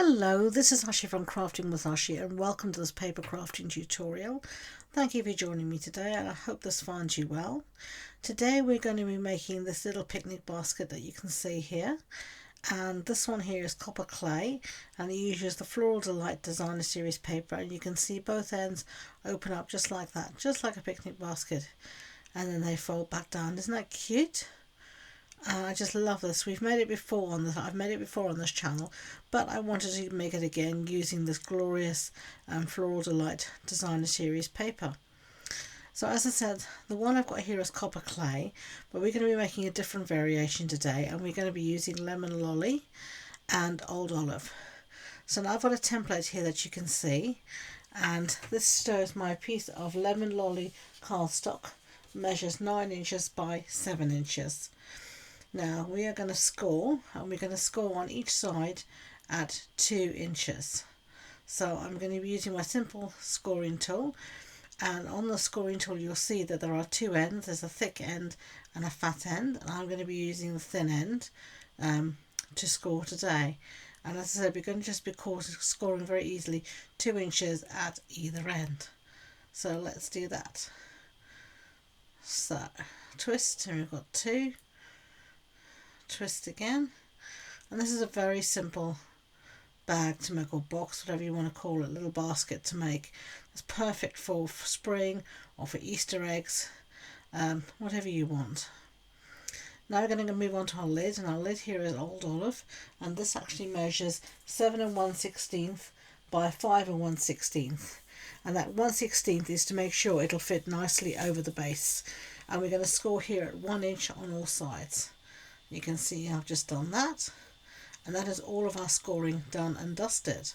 Hello, this is Ashee from Crafting with Ashee and welcome to this paper crafting tutorial. Thank you for joining me today and I hope this finds you well. Today we're going to be making this little picnic basket that you can see here, and this one here is copper clay and it uses the Floral Delight Designer Series paper, and you can see both ends open up just like that, just like a picnic basket, and then they fold back down. Isn't that cute? I just love this. I've made it before on this channel, but I wanted to make it again using this glorious Floral Delight Designer Series paper. So as I said, the one I've got here is copper clay, but we're going to be making a different variation today, and we're going to be using lemon lolly and old olive. So now I've got a template here that you can see, and this shows my piece of lemon lolly cardstock, measures 9 inches by 7 inches. Now we are going to score, and we're going to score on each side at 2 inches. So I'm going to be using my simple scoring tool, and on the scoring tool you'll see that there are two ends. There's a thick end and a fat end, and I'm going to be using the thin end to score today. And as I said, we're going to just be scoring very easily 2 inches at either end. So let's do that. So twist, and we've got 2. Twist again, and this is a very simple bag to make, or box, whatever you want to call it, little basket to make. It's perfect for spring or for Easter eggs, whatever you want. Now we're going to move on to our lid, and our lid here is old olive, and this actually measures 7 1/16 by 5 1/16, and that 1/16 is to make sure it'll fit nicely over the base, and we're going to score here at 1 inch on all sides. You can see I've just done that, and that is all of our scoring done and dusted.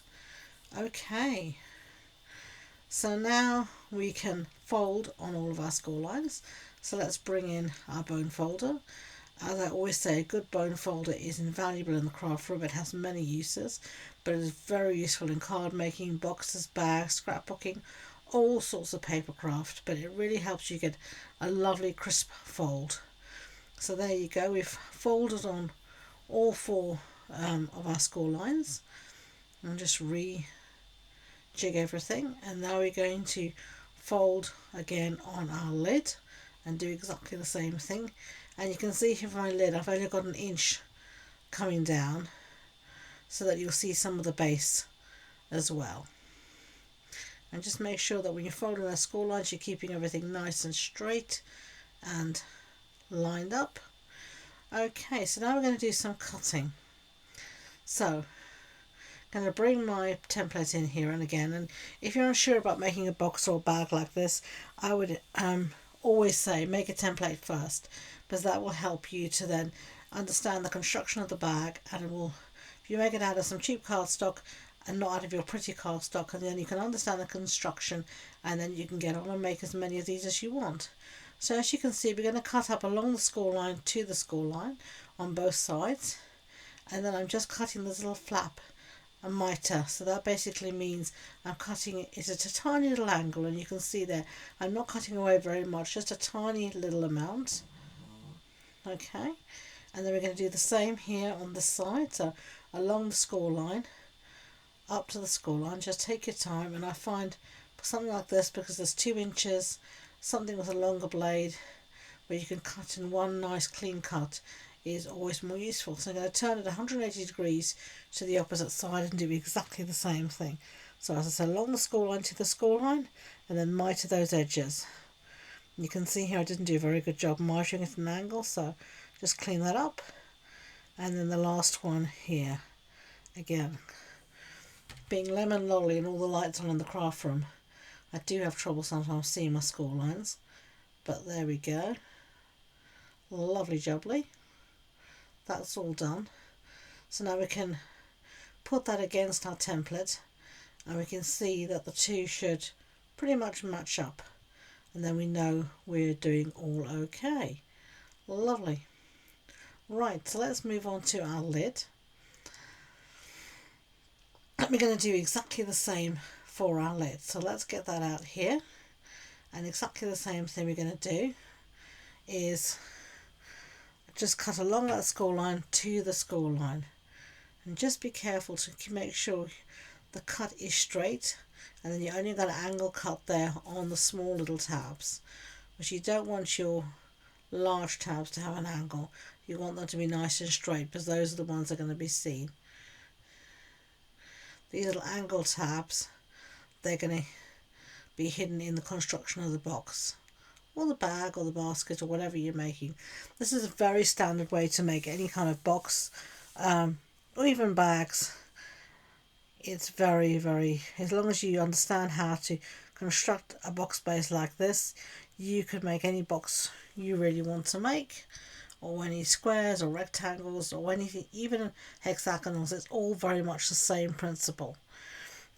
Okay, so now we can fold on all of our score lines. So let's bring in our bone folder. As I always say, a good bone folder is invaluable in the craft room. It has many uses, but it is very useful in card making, boxes, bags, scrapbooking, all sorts of paper craft, but it really helps you get a lovely crisp fold. So there you go, we've folded on all 4 of our score lines, and just re-jig everything, and now we're going to fold again on our lid and do exactly the same thing. And you can see here for my lid I've only got 1 inch coming down, so that you'll see some of the base as well. And just make sure that when you're folding our score lines you're keeping everything nice and straight and lined up. Okay, so now we're going to do some cutting. So I'm going to bring my template in here, and again, and if you're unsure about making a box or a bag like this, I would always say make a template first, because that will help you to then understand the construction of the bag, and it will, if you make it out of some cheap cardstock and not out of your pretty cardstock, and then you can understand the construction, and then you can get on and make as many of these as you want. So as you can see, we're going to cut up along the score line to the score line on both sides, and then I'm just cutting this little flap a mitre. So that basically means I'm cutting it at a tiny little angle, and you can see there I'm not cutting away very much, just a tiny little amount. Okay, and then we're going to do the same here on this side. So along the score line up to the score line, just take your time, and I find something like this, because there's 2 inches, something with a longer blade where you can cut in one nice clean cut is always more useful. So I'm going to turn it 180 degrees to the opposite side and do exactly the same thing. So as I said, along the score line to the score line, and then mitre those edges. You can see here I didn't do a very good job measuring at an angle, so just clean that up. And then the last one here, again, being lemon lolly and all the lights on in the craft room, I do have trouble sometimes seeing my score lines, but there we go. Lovely jubbly. That's all done. So now we can put that against our template, and we can see that the two should pretty much match up, and then we know we're doing all okay. Lovely. Right, so let's move on to our lid. And we're going to do exactly the same for our lid. So let's get that out here, and exactly the same thing we're going to do is just cut along that score line to the score line. And just be careful to make sure the cut is straight, and then you only got an angle cut there on the small little tabs, but you don't want your large tabs to have an angle. You want them to be nice and straight, because those are the ones that are going to be seen. These little angle tabs, they're going to be hidden in the construction of the box or the bag or the basket or whatever you're making. This is a very standard way to make any kind of box, or even bags. It's very, as long as you understand how to construct a box base like this, you could make any box you really want to make, or any squares or rectangles or anything, even hexagonals. It's all very much the same principle.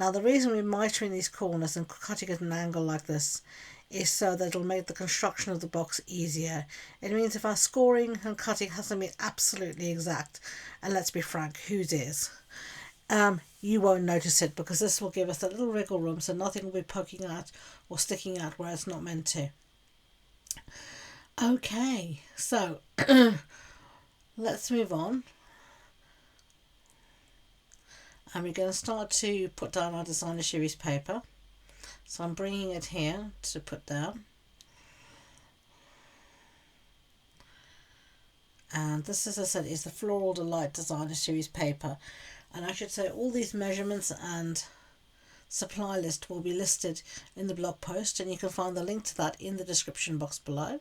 Now the reason we're mitering these corners and cutting at an angle like this is so that it'll make the construction of the box easier. It means if our scoring and cutting hasn't been absolutely exact, and let's be frank, whose is, you won't notice it, because this will give us a little wriggle room, so nothing will be poking out or sticking out where it's not meant to. Okay, so let's move on, and we're going to start to put down our designer series paper. So I'm bringing it here to put down, and this, as I said, is the Floral Delight designer series paper. And I should say all these measurements and supply list will be listed in the blog post, and you can find the link to that in the description box below.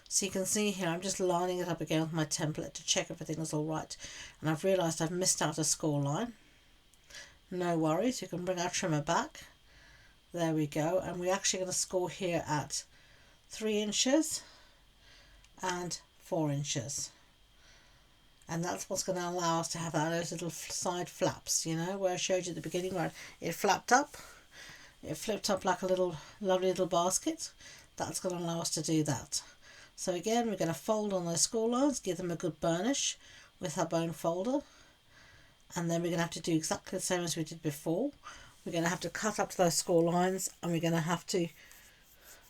So you can see here I'm just lining it up again with my template to check everything is all right, and I've realised I've missed out a score line. No worries, you can bring our trimmer back. There we go, and we're actually going to score here at 3 inches and 4 inches. And that's what's going to allow us to have those little side flaps, you know, where I showed you at the beginning where it flapped up. It flipped up like a little lovely little basket. That's going to allow us to do that. So again, we're going to fold on those score lines, give them a good burnish with our bone folder. And then we're going to have to do exactly the same as we did before. We're going to have to cut up to those score lines, and we're going to have to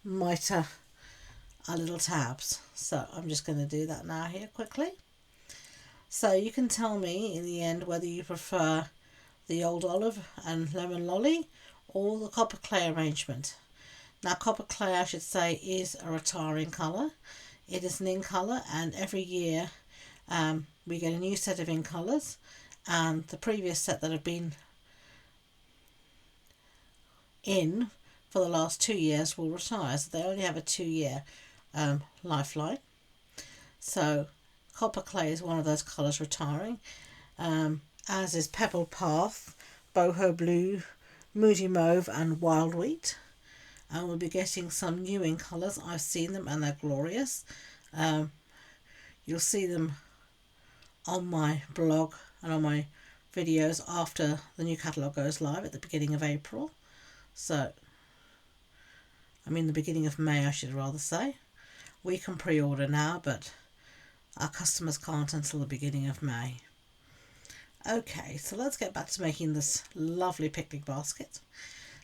miter our little tabs. So I'm just going to do that now here quickly. So you can tell me in the end whether you prefer the old olive and lemon lolly or the copper clay arrangement. Now copper clay, I should say, is a retiring colour. It is an in colour, and every year we get a new set of in colours, and the previous set that have been in for the last 2 years will retire, so they only have a 2-year lifeline. So copper clay is one of those colours retiring, as is Pebble Path, Boho Blue, Moody Mauve and Wild Wheat. And we'll be getting some new in colours. I've seen them and they're glorious. You'll see them on my blog and on my videos after the new catalogue goes live at the beginning of April. So, I mean the beginning of May, I should rather say. We can pre-order now, but our customers can't until the beginning of May. Okay, so let's get back to making this lovely picnic basket.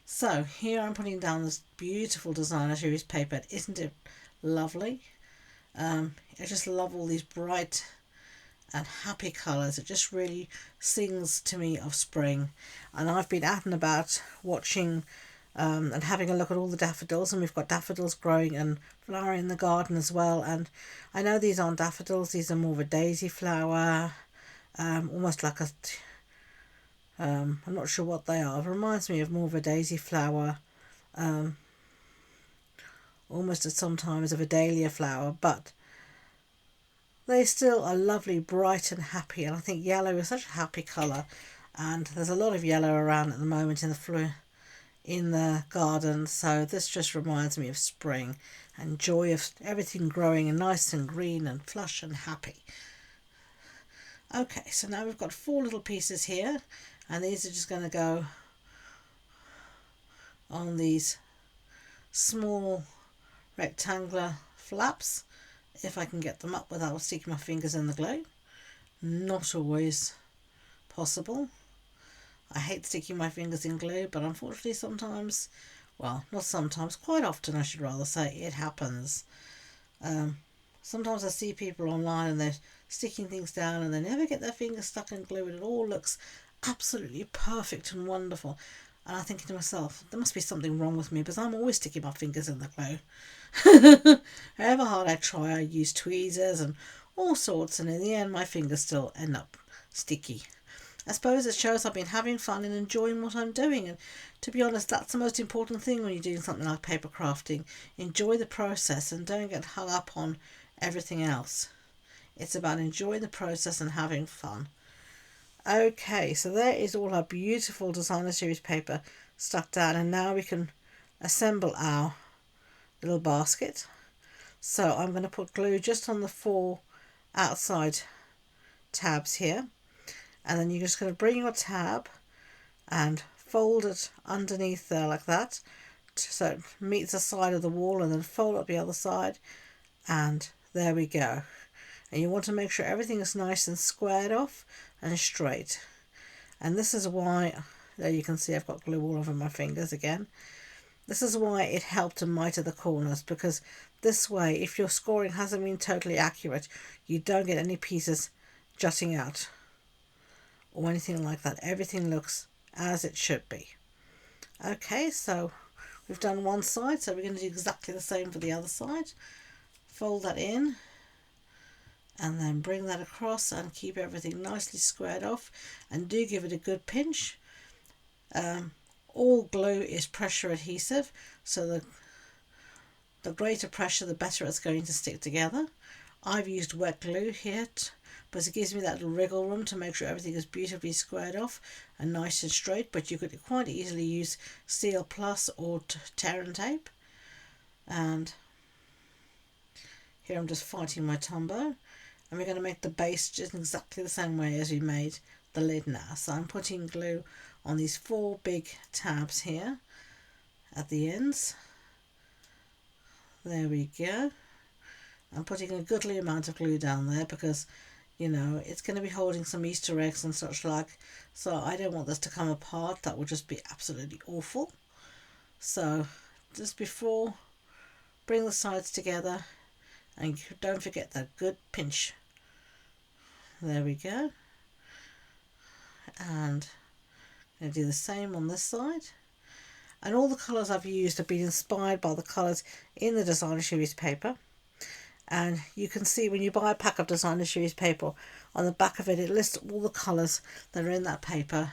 So here I'm putting down this beautiful designer series paper. Isn't it lovely? I just love all these bright and happy colours. It just really sings to me of spring. And I've been out and about watching and having a look at all the daffodils, and we've got daffodils growing and flowering in the garden as well. And I know these aren't daffodils, these are more of a daisy flower, almost like a I'm not sure what they are. It reminds me of more of a daisy flower, almost sometimes of a dahlia flower, but they still are lovely, bright and happy. And I think yellow is such a happy colour, and there's a lot of yellow around at the moment in the garden, so this just reminds me of spring and joy of everything growing and nice and green and flush and happy. Okay, so now we've got 4 little pieces here, and these are just going to go on these small rectangular flaps, if I can get them up without sticking my fingers in the glue. Not always possible. I hate sticking my fingers in glue, but unfortunately sometimes, well, not sometimes, quite often I should rather say, it happens. Sometimes I see people online and they're sticking things down and they never get their fingers stuck in glue, and it all looks absolutely perfect and wonderful. And I'm thinking to myself, there must be something wrong with me because I'm always sticking my fingers in the glue. However hard I try, I use tweezers and all sorts, and in the end my fingers still end up sticky. I suppose it shows I've been having fun and enjoying what I'm doing, and to be honest, that's the most important thing when you're doing something like paper crafting. Enjoy the process and don't get hung up on everything else. It's about enjoying the process and having fun. Okay, so there is all our beautiful designer series paper stuck down, and now we can assemble our little basket. So I'm going to put glue just on the 4 outside tabs here, and then you're just going to bring your tab and fold it underneath there like that, so it meets the side of the wall, and then fold up the other side, and there we go. And you want to make sure everything is nice and squared off and straight. And this is why, there you can see I've got glue all over my fingers again. This is why it helped to miter the corners, because this way, if your scoring hasn't been totally accurate, you don't get any pieces jutting out or anything like that. Everything looks as it should be. Okay, so we've done one side, so we're going to do exactly the same for the other side. Fold that in and then bring that across and keep everything nicely squared off, and do give it a good pinch. All glue is pressure adhesive, so the greater pressure the better it's going to stick together. I've used wet glue here but it gives me that little wriggle room to make sure everything is beautifully squared off and nice and straight, but you could quite easily use Steel Plus or tear and tape. And here I'm just fighting my Tombow, and we're going to make the base just exactly the same way as we made the lid now. So I'm putting glue on these 4 big tabs here at the ends. There we go. I'm putting a goodly amount of glue down there because, you know, it's going to be holding some Easter eggs and such like, so I don't want this to come apart. That would just be absolutely awful. So just before, bring the sides together and don't forget that good pinch. There we go. And I'm going to do the same on this side. And all the colours I've used have been inspired by the colours in the designer series paper. And you can see when you buy a pack of designer series paper, on the back of it, it lists all the colours that are in that paper.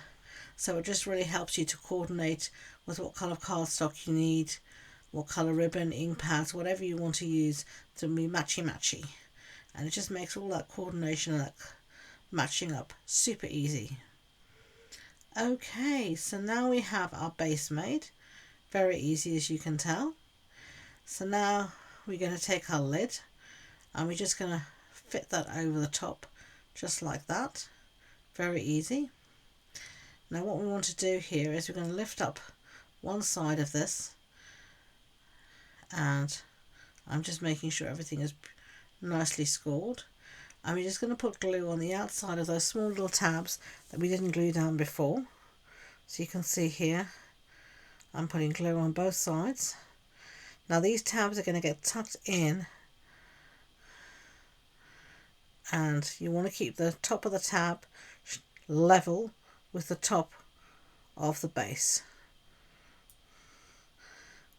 So it just really helps you to coordinate with what colour cardstock you need, what colour ribbon, ink pads, whatever you want to use to be matchy-matchy. And it just makes all that coordination and that matching up super easy. Okay, so now we have our base made. Very easy, as you can tell. So now we're going to take our lid and we're just going to fit that over the top just like that. Very easy. Now what we want to do here is we're going to lift up one side of this, and I'm just making sure everything is nicely scored. And we're just going to put glue on the outside of those small little tabs that we didn't glue down before. So you can see here I'm putting glue on both sides. Now these tabs are going to get tucked in, and you want to keep the top of the tab level with the top of the base,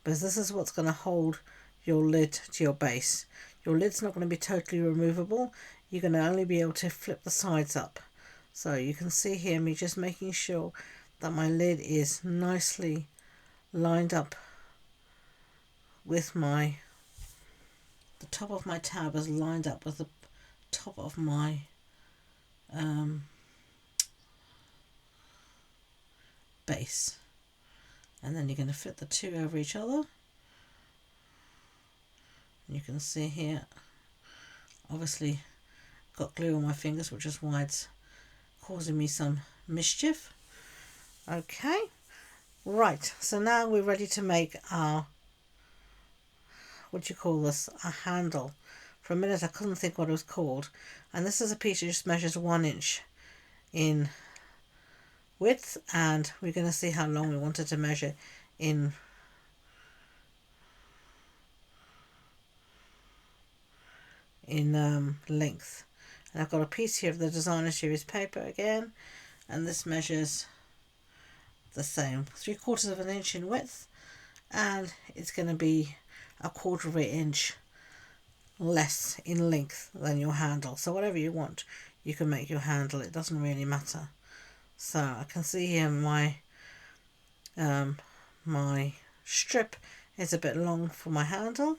because this is what's going to hold your lid to your base. Your lid's not going to be totally removable. You're going to only be able to flip the sides up. So you can see here me just making sure that my lid is nicely lined up with the top of my tab is lined up with the top of my base. And then you're going to fit the two over each other. You can see here, obviously got glue on my fingers, which is why it's causing me some mischief. Okay, right, so now we're ready to make our, what do you call this, a handle. For a minute I couldn't think what it was called, and this is a piece that just measures 1 inch in width, and we're going to see how long we want it to measure in length. And I've got a piece here of the designer series paper again, and this measures the same, 3/4 of an inch in width, and it's going to be 1/4 of an inch less in length than your handle. So whatever you want, you can make your handle. It doesn't really matter. So I can see here my my strip is a bit long for my handle,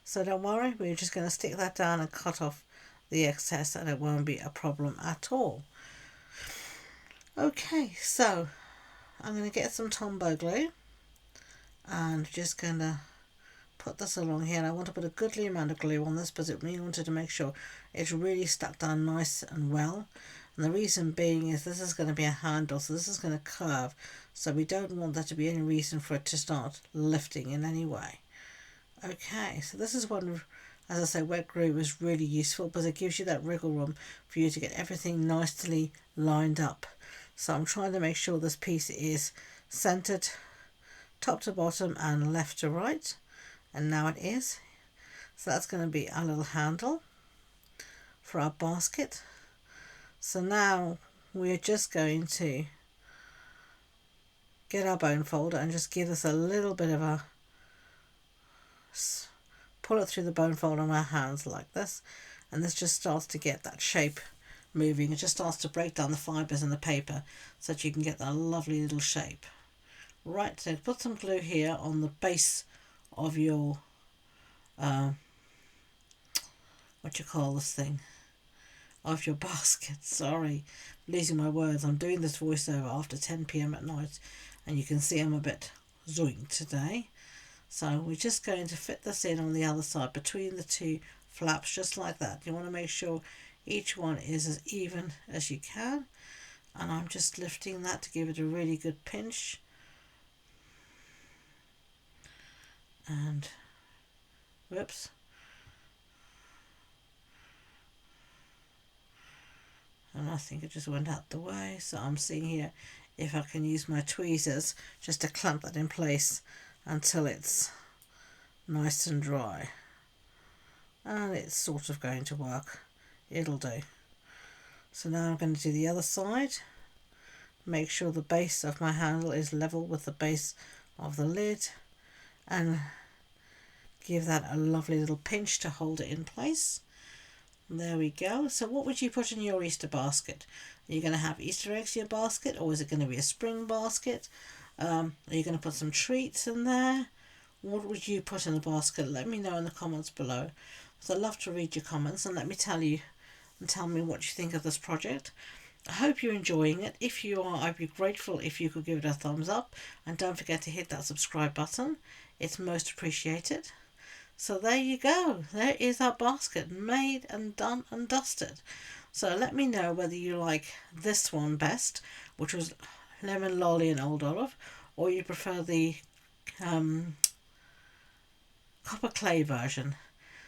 so don't worry, we're just going to stick that down and cut off the excess, and it won't be a problem at all. Okay, so I'm going to get some Tombow glue and just going to put this along here, and I want to put a goodly amount of glue on this because we wanted to make sure it's really stuck down nice and well. And the reason being is this is going to be a handle, so this is going to curve, so we don't want there to be any reason for it to start lifting in any way. Okay, so this is one, as I say, wet glue is really useful because it gives you that wriggle room for you to get everything nicely lined up. So I'm trying to make sure this piece is centered top to bottom and left to right, and now it is. So that's going to be our little handle for our basket. So now we're just going to get our bone folder and just give this a little bit of a pull it through the bone folder on our hands like this, and this just starts to get that shape moving. It just starts to break down the fibres in the paper so that you can get that lovely little shape. Right, so put some glue here on the base of your what you call this thing, of your basket. Sorry, losing my words. I'm doing this voiceover after 10 p.m. at night, and you can see I'm a bit zoink today. So we're just going to fit this in on the other side between the two flaps, just like that. You want to make sure each one is as even as you can, and I'm just lifting that to give it a really good pinch. And whoops, and I think it just went out the way, so I'm seeing here if I can use my tweezers just to clamp that in place until it's nice and dry, and it's sort of going to work. It'll do. So now I'm going to do the other side. Make sure the base of my handle is level with the base of the lid, and give that a lovely little pinch to hold it in place. There we go. So what would you put in your Easter basket? Are you going to have Easter eggs in your basket, or is it going to be a spring basket? Are you going to put some treats in there? What would you put in the basket? Let me know in the comments below. So I'd love to read your comments and let me tell you and tell me what you think of this project. I hope you're enjoying it. If you are, I'd be grateful if you could give it a thumbs up, and don't forget to hit that subscribe button. It's most appreciated. So there you go. There is our basket, made and done and dusted. So let me know whether you like this one best, which was lemon lolly and old olive, or you prefer the copper clay version.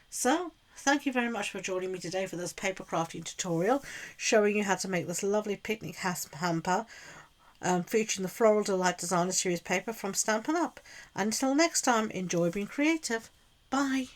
So thank you very much for joining me today for this paper crafting tutorial, showing you how to make this lovely picnic hamper featuring the Floral Delight Designer Series paper from Stampin' Up. Until next time, enjoy being creative. Bye.